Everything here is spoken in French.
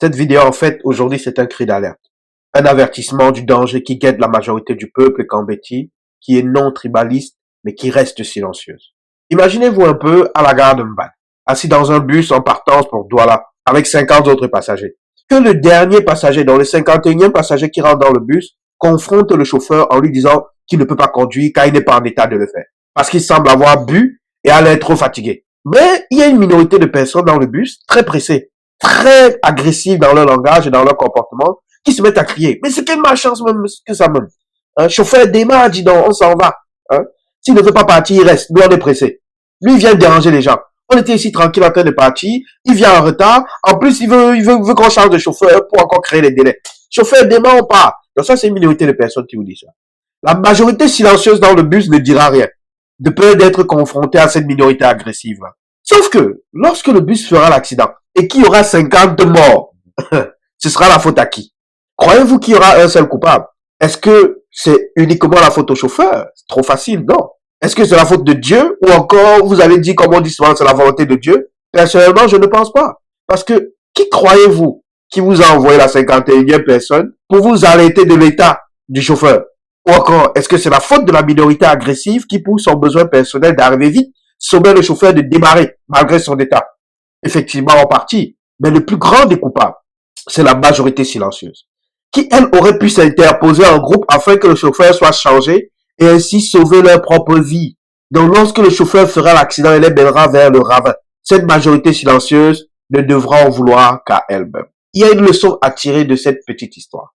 Cette vidéo, en fait, aujourd'hui, c'est un cri d'alerte. Un avertissement du danger qui guette la majorité du peuple cambéti, qui est non tribaliste, mais qui reste silencieuse. Imaginez-vous un peu à la gare de Mbal, assis dans un bus en partance pour Douala, avec 50 autres passagers. Que le dernier passager, dans le 51e passager qui rentre dans le bus, confronte le chauffeur en lui disant qu'il ne peut pas conduire car il n'est pas en état de le faire. Parce qu'il semble avoir bu et aller être trop fatigué. Mais il y a une minorité de personnes dans le bus, très pressées, très agressives dans leur langage et dans leur comportement, qui se mettent à crier. Mais c'est quelle malchance même que ça même. Un chauffeur démarre, dis donc, on s'en va. Hein? S'il ne veut pas partir, il reste. Nous, on est pressés. Lui, il vient déranger les gens. On était ici tranquille en train de partir. Il vient en retard. En plus, il veut qu'on change de chauffeur pour encore créer les délais. Chauffeur démarre, on part. Donc ça, c'est une minorité de personnes qui vous disent ça. La majorité silencieuse dans le bus ne dira rien, de peur d'être confronté à cette minorité agressive. Sauf que, lorsque le bus fera l'accident et qu'il y aura 50 morts, ce sera la faute à qui? Croyez-vous qu'il y aura un seul coupable? Est-ce que c'est uniquement la faute au chauffeur? C'est trop facile, non. Est-ce que c'est la faute de Dieu? Ou encore, vous avez dit, comme on dit souvent, c'est la volonté de Dieu? Personnellement, je ne pense pas. Parce que, qui croyez-vous qui vous a envoyé la 51e personne pour vous arrêter de l'état du chauffeur? Ou encore, est-ce que c'est la faute de la minorité agressive qui, pour son besoin personnel d'arriver vite, sommet le chauffeur de démarrer malgré son état? Effectivement, en partie. Mais le plus grand des coupables, c'est la majorité silencieuse, qui, elle, aurait pu s'interposer en groupe afin que le chauffeur soit changé et ainsi sauver leur propre vie. Donc, lorsque le chauffeur fera l'accident et les mènera vers le ravin, cette majorité silencieuse ne devra en vouloir qu'à elle-même. Il y a une leçon à tirer de cette petite histoire.